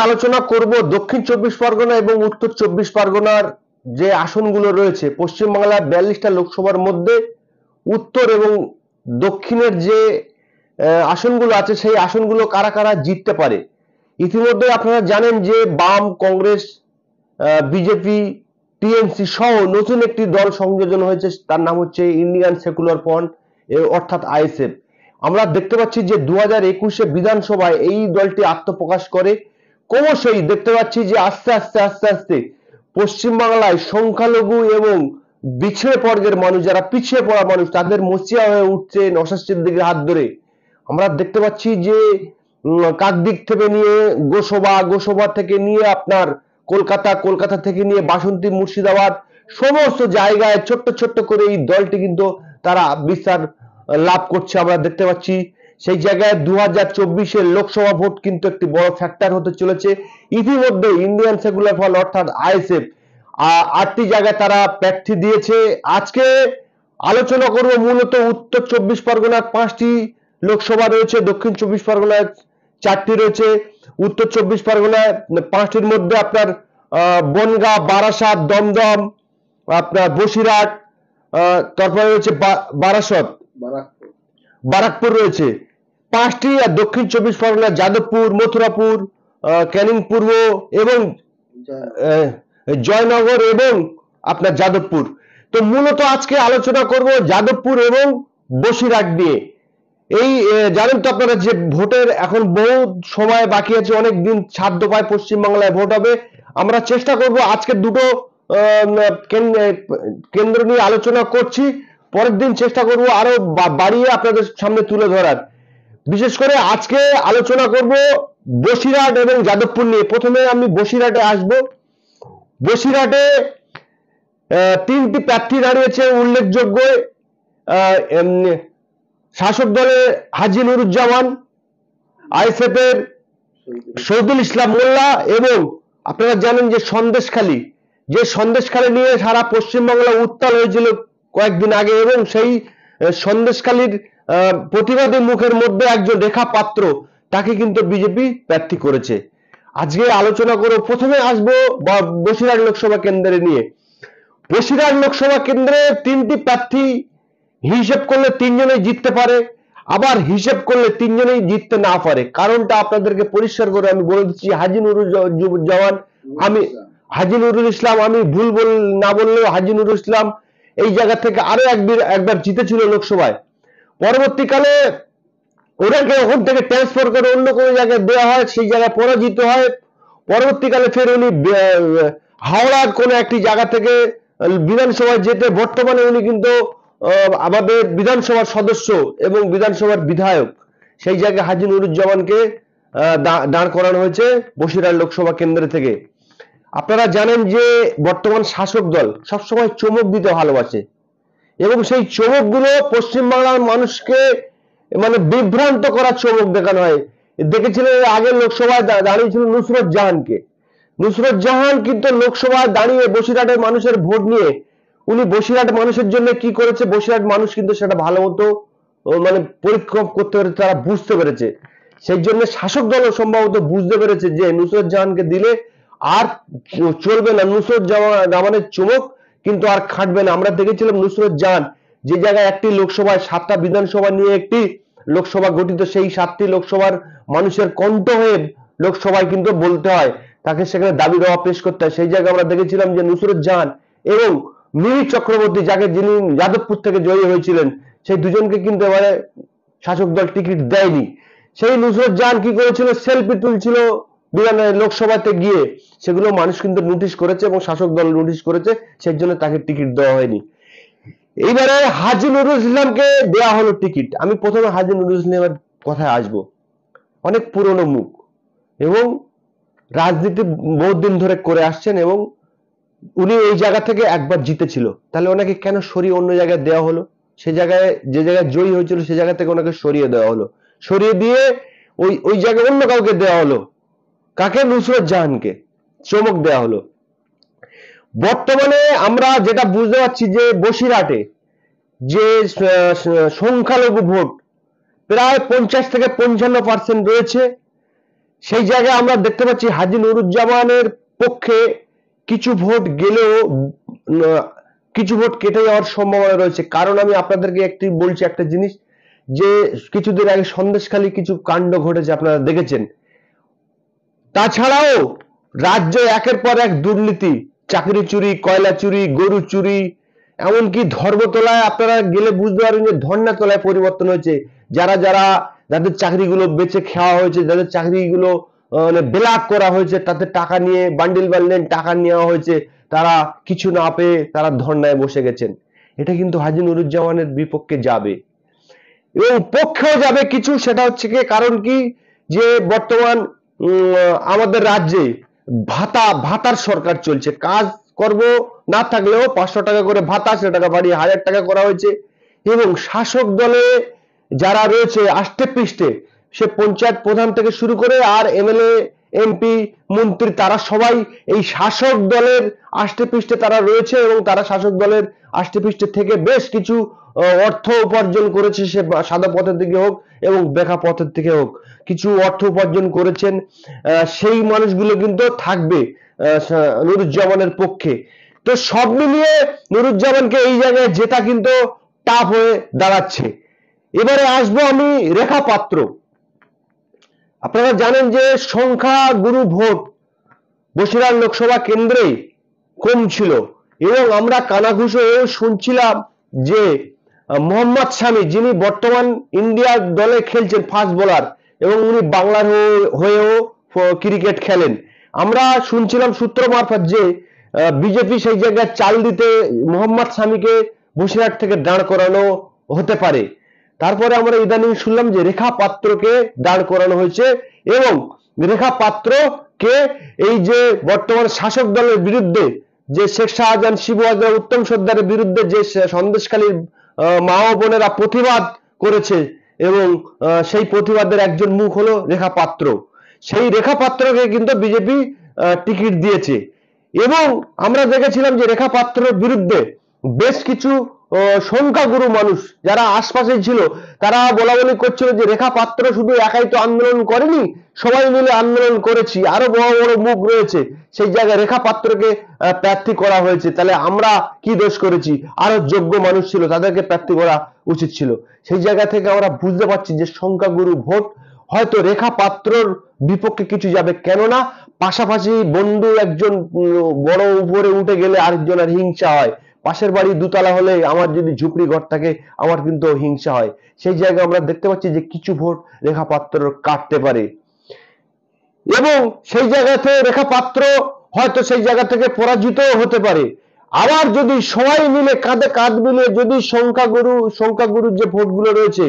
আলোচনা করব দক্ষিণ চব্বিশ পরগনা এবং উত্তর চব্বিশ পরগনার যে আসনগুলো রয়েছে পশ্চিমবাংলার 42টা লোকসভার মধ্যে উত্তর এবং দক্ষিণের যে আসনগুলো আছে সেই আসনগুলো কারা কারা জিততে পারে। ইতিমধ্যে আপনারা জানেন যে বাম, কংগ্রেস, বিজেপি, টিএমসি সহ নতুন একটি দল সংযোজন হয়েছে, তার নাম হচ্ছে ইন্ডিয়ান সেকুলার ফ্রন্ট অর্থাৎ আইএসএফ। আমরা দেখতে পাচ্ছি যে 2021-এ বিধানসভায় এই দলটি আত্মপ্রকাশ করে। ক্রমশই দেখতে পাচ্ছি যে আস্তে আস্তে আস্তে আস্তে পশ্চিমবাংলায় সংখ্যালঘু এবং পিছিয়ে বর্গের মানুষ, যারা পিছিয়ে পড়া মানুষ, তাদের মসিয়া হয়ে উঠছে নওশাদ সিদ্দিকীর হাত ধরে। আমরা দেখতে পাচ্ছি যে কাকদ্বীপ থেকে নিয়ে গোসবা থেকে নিয়ে আপনার কলকাতা থেকে নিয়ে বাসন্তী, মুর্শিদাবাদ সমস্ত জায়গায় ছোট্ট ছোট্ট করে এই দলটি কিন্তু তারা বিস্তার লাভ করছে। আমরা দেখতে পাচ্ছি সেই জায়গায় 2024-এর লোকসভা ভোট কিন্তু একটি বড় ফ্যাক্টর হতে চলেছে। ইতিমধ্যে ইন্ডিয়ান সেকুলার ফ্রন্ট অর্থাৎ আইএসএফ 8টি জায়গায় তারা প্রার্থী দিয়েছে। আজকে আলোচনা করব মূলত উত্তর চব্বিশ পরগনার 5টি লোকসভা রয়েছে, দক্ষিণ চব্বিশ পরগনায় 4টি রয়েছে। উত্তর চব্বিশ পরগনায় 5টির মধ্যে আপনার বনগাঁ, বারাসাত, দমদম, আপনার বসিরহাট, তারপরে রয়েছে বারাসত, বারাকপুর রয়েছে 5টি। আর দক্ষিণ চব্বিশ পরগনা যাদবপুর, মথুরাপুর, ক্যানিং পূর্ব এবং জয়নগর এবং আপনার যাদবপুর। তো মূলত আজকে আলোচনা করব যাদবপুর এবং বসিরহাট নিয়ে। এই জানেন তো আপনারা যে ভোটের এখন বহু সময় বাকি আছে, অনেক দিন ছাড় পায় পশ্চিমবাংলায় ভোট হবে। আমরা চেষ্টা করব আজকে দুটো কেন্দ্র নিয়ে আলোচনা করছি, পরের দিন চেষ্টা করব আরো বাড়িয়ে আপনাদের সামনে তুলে ধরার। বিশেষ করে আজকে আলোচনা করব বসিরহাট এবং যাদবপুর নিয়ে। প্রথমে আমি বসিরহাটে আসব। বসিরহাটে 3টি প্রার্থী দাঁড়িয়েছে উল্লেখযোগ্য। শাসক দলের হাজী নুরুজ্জামান, আইএসএফ এর শহীদুল ইসলাম মোল্লা এবং আপনারা জানেন যে সন্দেশখালী নিয়ে সারা পশ্চিমবাংলা উত্তাল হয়েছিল কয়েকদিন আগে, এবং সেই সন্দেশখালীর প্রতিবাদী মুখের মধ্যে একজন রেখা পাত্র, তাকে কিন্তু বিজেপি প্রার্থী করেছে। আজকে আলোচনা করব, প্রথমে আসবো বসিরহাট লোকসভা কেন্দ্রে নিয়ে। বসিরহাট লোকসভা কেন্দ্রে 3টি প্রার্থী হিসেব করলে 3 জনেই জিততে পারে, আবার হিসেব করলে 3 জনেই জিততে না পারে। কারণটা আপনাদেরকে পরিষ্কার করে আমি বলে দিচ্ছি। হাজী নুরুল ইসলাম, আমি ভুল না বললেও হাজী নুরুল ইসলাম এই জায়গা থেকে আরো একবার জিতেছিল লোকসভায়। পরবর্তীকালে ওনাকে ওখান থেকে ট্রান্সফার করে অন্য কোনো জায়গায় দেওয়া হয়, সেই জায়গায় পরাজিত হয়। পরবর্তীকালে ফের উনি হাওড়ার কোনো একটি জায়গা থেকে বিধানসভায় যেতে, বর্তমানে উনি কিন্তু আমাদের বিধানসভার সদস্য এবং বিধানসভার বিধায়ক। সেই জায়গায় হাজী নুরুজ্জামানকে দাঁড় করানো হয়েছে বসিরহাট লোকসভা কেন্দ্র থেকে। আপনারা জানেন যে বর্তমান শাসক দল সবসময় চমক দিতে ভালোবাসে, এবং সেই চমকগুলো পশ্চিমবাংলার মানুষকে মানে বিভ্রান্ত করার চমক দেখানো হয়। দেখেছিলেন আগের লোকসভায় দাঁড়িয়েছিল নুসরত জাহানকে। নুসরত জাহান কিন্তু লোকসভায় দাঁড়িয়ে বসিরহাটের মানুষের ভোট নিয়ে উনি বসিরহাট মানুষের জন্য কি করেছে, বসিরহাট মানুষ কিন্তু সেটা ভালো মতো মানে পরিক্রম করতে পেরেছে, তারা বুঝতে পেরেছে। সেই জন্য শাসক দলও সম্ভবত বুঝতে পেরেছে যে নুসরত জাহানকে দিলে আর চলবে না, নুসরত জামানের চমক কিন্তু আর খাটবে না। আমরা দেখেছিলাম নুসরত জাহান যে জায়গায় একটি লোকসভায় 7টা বিধানসভা নিয়ে একটি লোকসভা গঠিত, সেই 7টি লোকসভার মানুষের কণ্ঠ হয়ে লোকসভায় কিন্তু বলতে হয়, তাকে সেখানে দাবি দেওয়া পেশ করতে হয়। সেই জায়গায় আমরা দেখেছিলাম যে নুসরত জাহান এবং মিহির চক্রবর্তী, যিনি যাদবপুর থেকে জয়ী হয়েছিলেন, সেই দুজনকে কিন্তু এবারে শাসক দল টিকিট দেয়নি। সেই নুসরত জাহান কি করেছিল, সেলফি তুলছিল লোকসভাতে গিয়ে, সেগুলো মানুষ কিন্তু নোটিশ করেছে এবং শাসক দল নোটিশ করেছে, সেই জন্য তাকে টিকিট দেওয়া হয়নি। এইবারে হাজী নুরুল ইসলামকে দেওয়া হলো টিকিট। আমি প্রথমে হাজী নুরুল ইসলামের কথায় আসবো। অনেক পুরনো মুখ এবং রাজনীতি বহুদিন ধরে করে আসছেন, এবং উনি এই জায়গা থেকে একবার জিতেছিল, তাহলে ওনাকে কেন সরিয়ে অন্য জায়গায় দেওয়া হলো? সে জায়গায় যে জায়গায় জয়ী হয়েছিল সে জায়গা থেকে ওনাকে সরিয়ে দেওয়া হলো, সরিয়ে দিয়ে ওই জায়গায় অন্য কাউকে দেওয়া হলো। কাকে? নুসরত জাহানকে চমক দেওয়া হলো। বর্তমানে আমরা যেটা বুঝতে পারছি যে বসিরহাটে যে সংখ্যালঘু ভোট প্রায় 50 থেকে 55% রয়েছে, সেই জায়গায় আমরা দেখতে পাচ্ছি হাজী নুরুজ্জামানের পক্ষে কিছু ভোট গেলেও কিছু ভোট কেটে যাওয়ার সম্ভাবনা রয়েছে। কারণ আমি আপনাদেরকে একটি বলছি একটা জিনিস, যে কিছুদিন আগে সন্দেশখালী কিছু কাণ্ড ঘটেছে, আপনারা দেখেছেন। তাছাড়াও রাজ্যে একের পর এক দুর্নীতি, চাকরি চুরি, কয়লা চুরি, গরু চুরি, এমনকি ধর্মতলায় আপনারা গেলে বুঝতে পারবেন যে ধর্ণাতলায় পরিবর্তন হয়েছে। যাদের চাকরিগুলো বেচে খাওয়া হয়েছে, যাদের চাকরিগুলো মানে ব্ল্যাক করা হয়েছে, তাদের টাকা নিয়ে বান্ডিল বান্ডিল টাকা নেওয়া হয়েছে, তারা কিছু না পেয়ে তারা ধর্ণায় বসে গেছেন। এটা কিন্তু হাজী নুরুজ্জামানের বিপক্ষে যাবে এবং পক্ষেও যাবে কিছু। সেটা হচ্ছে কি, কারণ কি, যে বর্তমান আমাদের রাজ্যে ভাতার সরকার চলছে। কাজ কর্ম না থাকলেও 500 টাকা করে ভাতা, সে টাকা বাড়িয়ে 1000 টাকা করা হয়েছে। এবং শাসক দলে যারা রয়েছে আষ্টে পৃষ্ঠে, সে পঞ্চায়েত প্রধান থেকে শুরু করে আর এমএলএ, এমপি, মন্ত্রী, তারা সবাই এই শাসক দলের আষ্টে পৃষ্ঠে তারা রয়েছে এবং তারা শাসক দলের আষ্টে পৃষ্ঠে থেকে বেশ কিছু অর্থ উপার্জন করেছে, সে সাদা পথের দিকে হোক এবং বেকা পথের থেকে হোক, কিছু অর্থ উপার্জন করেছেন। সেই মানুষগুলো কিন্তু থাকবে নুরুজ্জামানের পক্ষে। তো সব মিলিয়ে নুরুজ্জামানকে এই জায়গায় জেতা কিন্তু টাফ হয়ে দাঁড়াচ্ছে। এবারে আসবো আমি রেখা পাত্র। আপনারা জানেন যে সংখ্যাগুরু ভোট বসিরহাট লোকসভা কেন্দ্রে কম ছিল এবং আমরা কানাঘুষো শুনছিলাম যে মোহাম্মদ শামি, যিনি বর্তমান ইন্ডিয়ার দলে খেলছেন ফাস্ট বোলার এবং উনি বাংলার হয়েও ক্রিকেট খেলেন, আমরা শুনছিলাম সূত্র মারফত যে বিজেপি সেই জায়গায় চাল দিতে মোহাম্মদ শামিকে বসিরহাট থেকে দাঁড় করানো হতে পারে। তারপরে আমরা ইদানিং শুনলাম যে রেখা পাত্রকে দাঁড় করানো হয়েছে এবং রেখা পাত্রকে এই যে বর্তমান শাসক দলের বিরুদ্ধে, যে শেখ শাহজাহান, শিবু হাজরা, উত্তম সর্দারের বিরুদ্ধে যে সন্দেশখালীর মা ও বোনেরা প্রতিবাদ করেছে এবং সেই প্রতিবাদের একজন মুখ হলো রেখা পাত্র। সেই রেখা পাত্রকে কিন্তু বিজেপি টিকিট দিয়েছে এবং আমরা দেখেছিলাম যে রেখা পাত্রের বিরুদ্ধে বেশ কিছু সংখ্যাগুরু মানুষ যারা আশপাশে ছিল, তারা বলা বলি করছিল যে রেখা পাত্র শুধু একাই তো আন্দোলন করেনি, সবাই মিলে আন্দোলন করেছি, আরো বড় বড় মুখ রয়েছে, সেই জায়গায় রেখা পাত্রকে প্রার্থী করা হয়েছে, তাহলে আমরা কি দোষ করেছি, আরো যোগ্য মানুষ ছিল তাদেরকে প্রার্থী করা উচিত ছিল। সেই জায়গা থেকে আমরা বুঝতে পারছি যে সংখ্যাগুরু ভোট হয়তো রেখা পাত্রর বিপক্ষে কিছু যাবে, কেননা পাশাপাশি বন্ধু একজন বড় উপরে উঠে গেলে আরেকজনের হিংসা হয়, পাশের বাড়ি দুতলা হলে আমার যদি ঝুপড়ি ঘর থাকে আমার কিন্তু হিংসা হয়। সেই জায়গায় আমরা দেখতে পাচ্ছি যে কিছু ভোট রেখা পাত্র কাটতে পারে এবং সেই জায়গাতে রেখা পাত্র হয়তো সেই জায়গা থেকে পরাজিত হতে পারে। আবার যদি সবাই মিলে কাঁধে কাঁধ মিলে যদি সংখ্যাগুরু যে ভোটগুলো রয়েছে